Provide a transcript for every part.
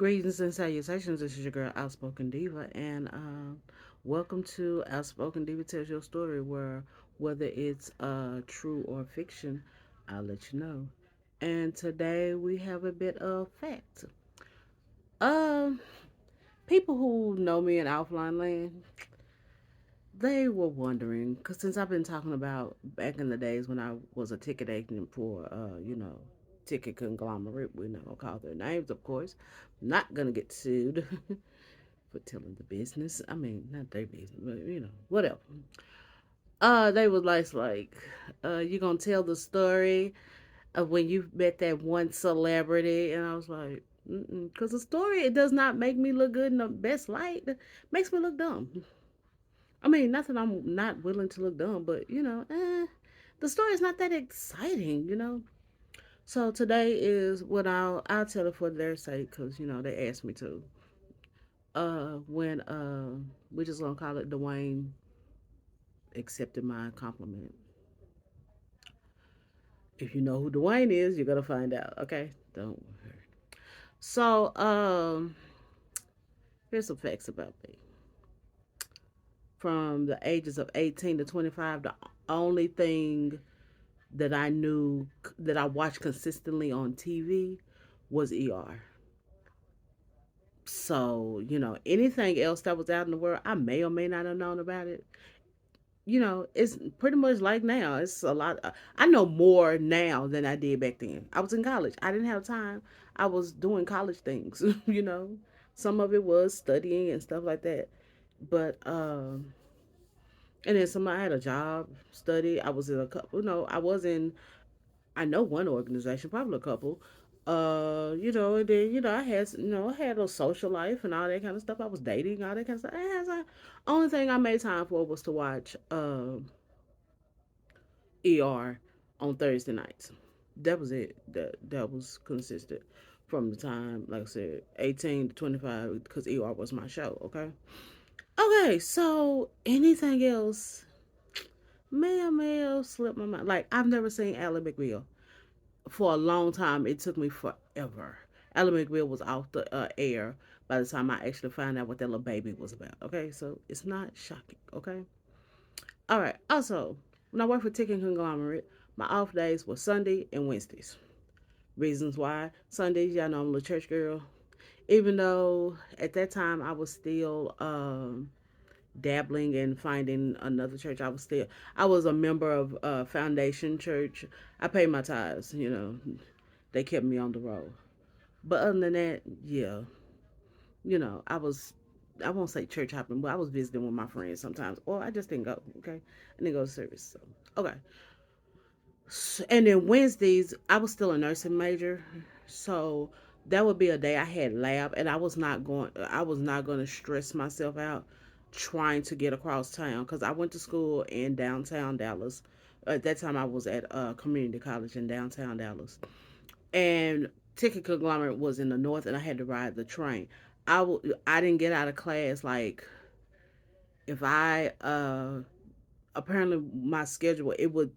Greetings and salutations. This is your girl, Outspoken Diva, and welcome to Outspoken Diva Tells Your Story, where whether it's true or fiction, I'll let you know. And today we have a bit of fact. Um, People who know me in Outline Land, they were wondering, because since I've been talking about back in the days when I was a ticket agent for, ticket conglomerate, we're not gonna call their names, of course. Not gonna get sued for telling the business. I mean, not their business, but whatever. They was you gonna tell the story of when you met that one celebrity, and I was like, because the story it does not make me look good in the best light. It makes me look dumb. I mean, not that I'm not willing to look dumb, but the story is not that exciting. So today is what I'll tell it for their sake, because they asked me to. When we just gonna call it Dewayne accepted my compliment. If you know who Dwayne is, you're gonna find out. Okay, don't worry. So, here's some facts about me. From the ages of 18 to 25, the only thing that I knew that I watched consistently on TV was ER. So, anything else that was out in the world, I may or may not have known about it. It's pretty much like now. It's a lot. I know more now than I did back then. I was in college. I didn't have time. I was doing college things. Some of it was studying and stuff like that. But and then I had a job, study. I was in a couple. I was in. I know one organization, probably a couple. And then I had a social life and all that kind of stuff. I was dating, all that kind of stuff. Only thing I made time for was to watch ER on Thursday nights. That was it. That was consistent from the time, like I said, 18 to 25, because ER was my show. Okay. So anything else may have slipped my mind. Like I've never seen Ally McBeal for a long time. It took me forever. Ally McBeal was off the air by the time I actually found out what that little baby was about. Okay, so it's not shocking. Okay. All right. Also, when I worked for Ticket Conglomerate, my off days were Sunday and Wednesdays. Reasons why: Sundays, y'all know I'm a little church girl. Even though at that time I was still dabbling and finding another church, I was a member of Foundation Church. I paid my tithes. They kept me on the road. But other than that, yeah, I was. I won't say church hopping, but I was visiting with my friends sometimes, or I just didn't go. Okay, I didn't go to service. So okay. And then Wednesdays, I was still a nursing major, so that would be a day I had lab, and I was not going. I was not going to stress myself out trying to get across town because I went to school in downtown Dallas. At that time, I was at community college in downtown Dallas, and Ticket Conglomerate was in the north, and I had to ride the train. I didn't get out of class like if I apparently my schedule it would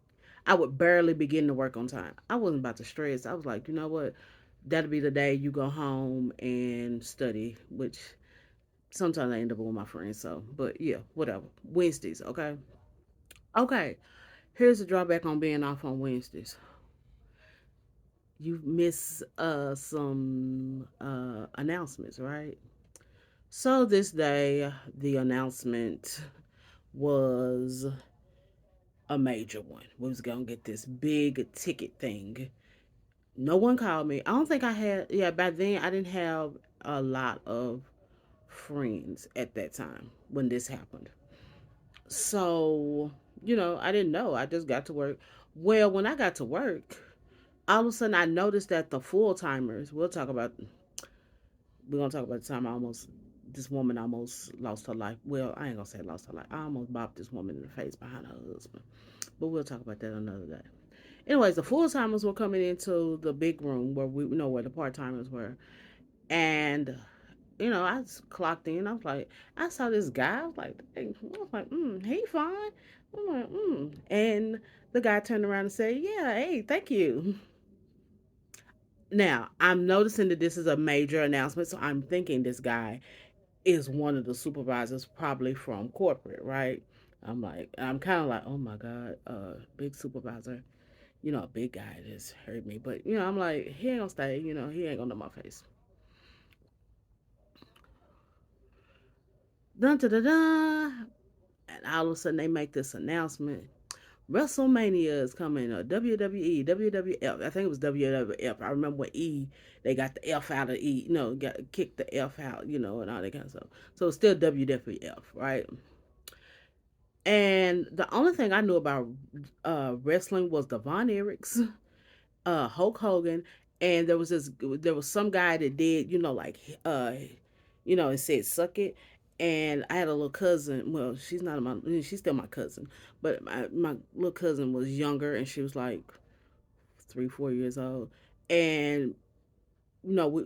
I would barely begin to work on time. I wasn't about to stress. I was like, you know what? That'll be the day you go home and study, which sometimes I end up with my friends. So, but yeah, whatever. Wednesdays, okay? Okay, here's the drawback on being off on Wednesdays. You miss some announcements, right? So this day, the announcement was a major one. We was gonna get this big ticket thing. No one called me. I don't think I had. Yeah, back then I didn't have a lot of friends at that time when this happened. So I didn't know. I just got to work. Well, when I got to work, all of a sudden I noticed that the full timers. We're gonna talk about the time this woman almost lost her life. Well, I ain't gonna say lost her life. I almost bopped this woman in the face behind her husband. But we'll talk about that another day. Anyways, the full timers were coming into the big room where we know where the part timers were, and I clocked in. I was like, I saw this guy. He fine. I'm like, and the guy turned around and said, yeah, hey, thank you. Now, I'm noticing that this is a major announcement, so I'm thinking this guy is one of the supervisors, probably from corporate, right? I'm kind of like, oh my God, big supervisor, a big guy just hurt me. But, I'm like, he ain't gonna stay, he ain't gonna know my face. Dun da da da. And all of a sudden they make this announcement. WrestleMania is coming. WWE, WWF. I think it was WWF. I remember when they got the F out of E. Got kicked the F out. And all that kind of stuff. So it's still WWF, right? And the only thing I knew about wrestling was the Von Erichs, Hulk Hogan, and there was some guy that did, it said "suck it." And I had a little cousin. Well, she's still my cousin, but my little cousin was younger, and she was like 3, 4 years old, and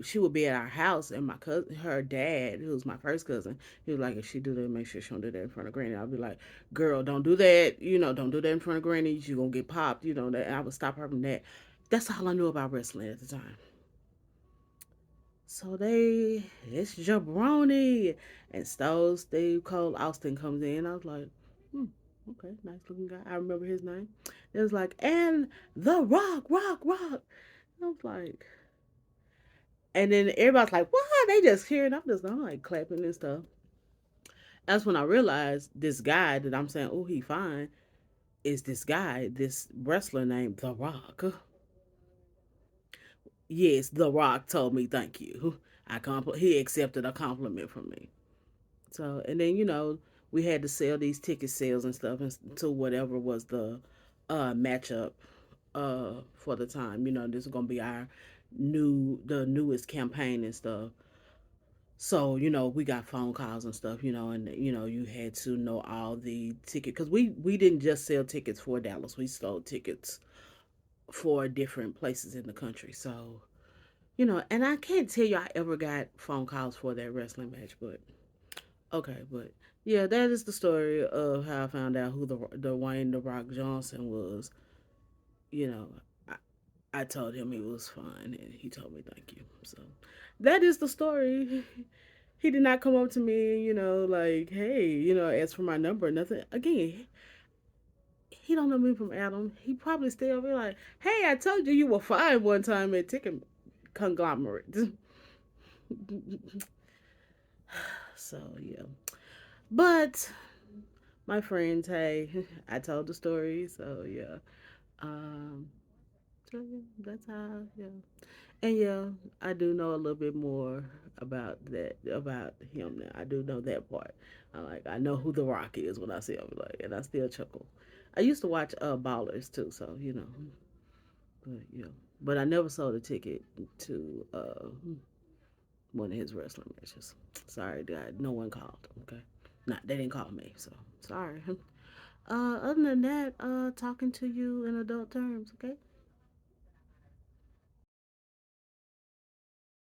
she would be at our house, and my cousin, her dad, who was my first cousin, he was like, if she do that, make sure she don't do that in front of Granny. I'd be like, girl, don't do that. Don't do that in front of Granny. You're gonna get popped. That. And I would stop her from that. That's all I knew about wrestling at the time. So it's Jabroni, and Steve Cole Austin comes in. I was like, hmm, okay, nice looking guy. I remember his name. It was like, and The Rock, Rock, Rock. I was like, and then everybody's like, "What?" They just hearing. I'm like clapping and stuff. That's when I realized this guy that I'm saying, "Oh, he fine," is this guy, this wrestler named The Rock. Yes, The Rock told me thank you. He accepted a compliment from me. So, and then we had to sell these ticket sales and stuff to whatever was the matchup for the time. This is gonna be the newest campaign and stuff. So, we got phone calls and stuff, and you had to know all the ticket because we didn't just sell tickets for Dallas. We sold tickets for different places in the country. So, and I can't tell you I ever got phone calls for that wrestling match, but okay, but yeah, that is the story of how I found out who the Wayne the Rock Johnson was. You know, I, I told him he was fine, and he told me thank you. So that is the story. He did not come up to me, like, hey, ask for my number, nothing. Again, he don't know me from Adam. He probably still be like, hey, I told you were fine one time at Ticket Conglomerate. So yeah, but my friends, hey, I told the story, so yeah. Um, so yeah, that's how yeah. And yeah, I do know a little bit more about him now. I do know that part. I know who the Rock is when I see him, like, and I still chuckle. I used to watch Ballers too, so but yeah, but I never sold a ticket to one of his wrestling matches. Sorry, God, no one called. Okay, not they didn't call me, so sorry. Other than that, talking to you in adult terms, okay.